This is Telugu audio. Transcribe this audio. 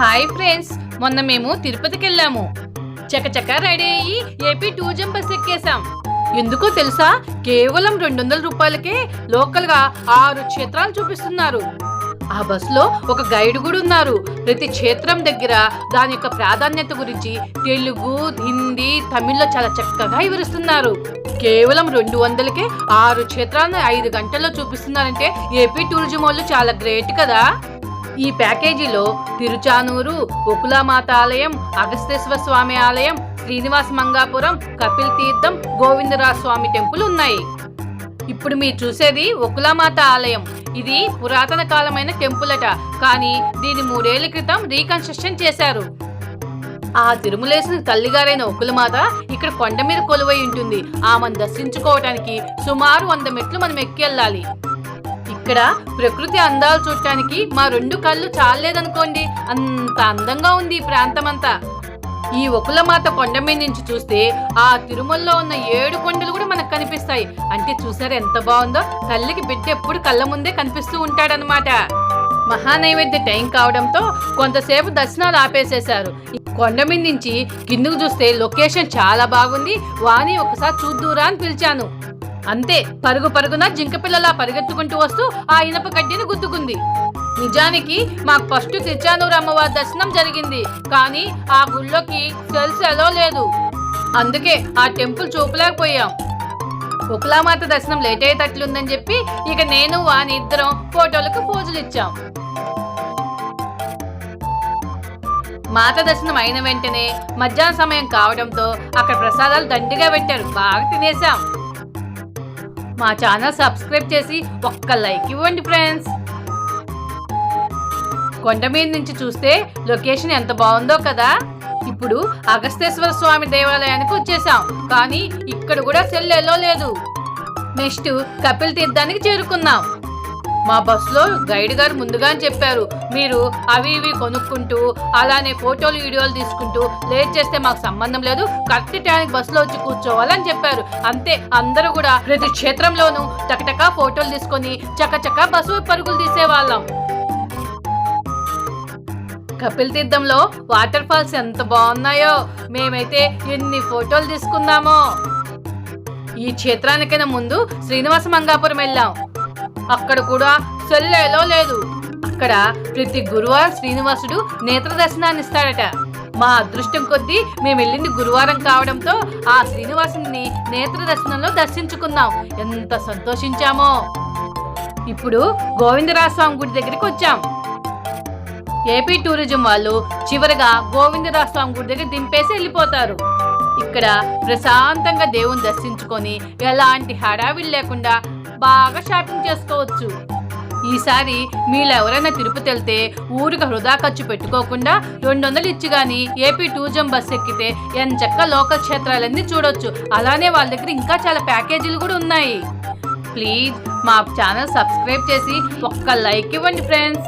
హాయ్ ఫ్రెండ్స్, మొన్న మేము తిరుపతికి వెళ్ళాము. చకచక రెడీ అయ్యి ఏపీ టూరిజం బస్ ఎక్కేసాం. ఎందుకో తెలుసా, కేవలం 200 రూపాయలకే లోకల్ గా 6 క్షేత్రాలు చూపిస్తున్నారు. ఆ బస్ లో ఒక గైడ్ కూడా ఉన్నారు. ప్రతి క్షేత్రం దగ్గర దాని యొక్క ప్రాధాన్యత గురించి తెలుగు, హిందీ, తమిళ్లో చాలా చక్కగా వివరిస్తున్నారు. కేవలం 200కే 6 క్షేత్రాలను 5 గంటల్లో చూపిస్తున్నారంటే ఏపీ టూరిజం వాళ్ళు చాలా గ్రేట్ కదా. ఈ ప్యాకేజీలో తిరుచానూరు, ఒకులామాత ఆలయం, అగస్తేశ్వర స్వామి ఆలయం, శ్రీనివాస మంగాపురం, కపిల్ తీర్థం, గోవిందరాజ స్వామి టెంపుల్ ఉన్నాయి. ఇప్పుడు మీరు చూసేది ఒకులామాత ఆలయం. ఇది పురాతన కాలమైన టెంపుల్ అట, కానీ దీని 3 ఏళ్ల క్రితం రీకన్స్ట్రక్షన్ చేశారు. ఆ తిరుమలేసిన తల్లిగారైన ఒకులమాత ఇక్కడ కొండ మీద కొలువై ఉంటుంది. ఆమెను దర్శించుకోవటానికి సుమారు 100 మెట్లు మనం ఎక్కెళ్ళాలి. ఇక్కడ ప్రకృతి అందాలు చూడటానికి మా 2 కళ్ళు చాలేదనుకోండి, అంత అందంగా ఉంది ఈ ప్రాంతం అంతా. ఈ ఒకులమాత కొండ మీద నుంచి చూస్తే ఆ తిరుమలలో ఉన్న 7 కొండలు కూడా మనకు కనిపిస్తాయి. అంటే చూసారు ఎంత బాగుందో. తల్లికి బిడ్డ ఎప్పుడు కళ్ళ ముందే కనిపిస్తూ ఉంటాడనమాట. మహానైవేద్య టైం కావడంతో కొంతసేపు దర్శనాలు ఆపేసేశారు. కొండ మీద నుంచి కిందకు చూస్తే లొకేషన్ చాలా బాగుంది. వాణి ఒకసారి చూద్దురా అని పిలిచాను. అంతే, పరుగు పరుగున జింకపిల్లలా పరిగెత్తుకుంటూ వస్తూ ఆ ఇనప గడ్డిని గుద్దుకుంది. నిజానికి మాకు ఫస్ట్ తిరుచానూరు అమ్మవారి దర్శనం జరిగింది, కానీ ఆ గుళ్ళోకి సెల్స్ ఎలో లేదు. అందుకే ఆ టెంపుల్ చూపలేకపోయాం. ఒకులామాత దర్శనం లేట్ అయ్యేటట్లుందని చెప్పి ఇక నేను వాని ఇద్దరం ఫోటోలకు పోజులు ఇచ్చాం. మాత దర్శనం అయిన వెంటనే మధ్యాహ్నం సమయం కావడంతో అక్కడ ప్రసాదాలు దండిగా పెట్టారు. బాగా తినేసాం. మా ఛానల్ సబ్స్క్రైబ్ చేసి ఒక్క లైక్ ఇవ్వండి ఫ్రెండ్స్. కొండ మీద నుంచి చూస్తే లొకేషన్ ఎంత బాగుందో కదా. ఇప్పుడు అగస్తేశ్వర స్వామి దేవాలయానికి వచ్చేసాం, కానీ ఇక్కడ కూడా సెల్ ఎలో లేదు. నెక్స్ట్ కపిల్ తీర్థానికి చేరుకున్నాం. మా బస్సులో గైడ్ గారు ముందుగానే చెప్పారు, మీరు అవి ఇవి కొనుక్కుంటూ అలానే ఫోటోలు వీడియోలు తీసుకుంటూ లేట్ చేస్తే మాకు సంబంధం లేదు, కరెక్ట్ టైంకి బస్సులో వచ్చి కూర్చోవాలని చెప్పారు. అంతే, అందరూ కూడా ప్రతి క్షేత్రంలోనూ టకటకా ఫోటోలు తీసుకొని చకచకా బస్సు పరుగులు తీసేవాళ్ళం. కపిల్ తీర్థంలో వాటర్ ఫాల్స్ ఎంత బాగున్నాయో. మేమైతే ఎన్ని ఫోటోలు తీసుకున్నామో. ఈ క్షేత్రానికైనా ముందు శ్రీనివాస మంగాపురం వెళ్ళాం. అక్కడ కూడా సెల్లేలో లేదు. అక్కడ ప్రతి గురువారం శ్రీనివాసుడు నేత్ర దర్శనాన్ని ఇస్తాడట. మా అదృష్టం కొద్దీ మేము వెళ్ళింది గురువారం కావడంతో ఆ శ్రీనివాసుని నేత్ర దర్శనంలో దర్శించుకున్నాం. ఎంత సంతోషించామో. ఇప్పుడు గోవిందరాజ స్వామి గుడి దగ్గరికి వచ్చాం. ఏపీ టూరిజం వాళ్ళు చివరిగా గోవిందరాజ స్వామి గుడి దగ్గర దింపేసి వెళ్ళిపోతారు. ఇక్కడ ప్రశాంతంగా దేవుని దర్శించుకొని ఎలాంటి హడావిడి లేకుండా బాగా షాపింగ్ చేసుకోవచ్చు. ఈసారి మీరు ఎవరైనా తిరుపతి వెళ్తే ఊరికి వృధా ఖర్చు పెట్టుకోకుండా 200 ఇచ్చి కానీ ఏపీ టూరిజం బస్ ఎక్కితే ఎంచక్క లోకల్ క్షేత్రాలన్నీ చూడొచ్చు. అలానే వాళ్ళ దగ్గర ఇంకా చాలా ప్యాకేజీలు కూడా ఉన్నాయి. ప్లీజ్ మా ఛానల్ సబ్స్క్రైబ్ చేసి ఒక్క లైక్ ఇవ్వండి ఫ్రెండ్స్.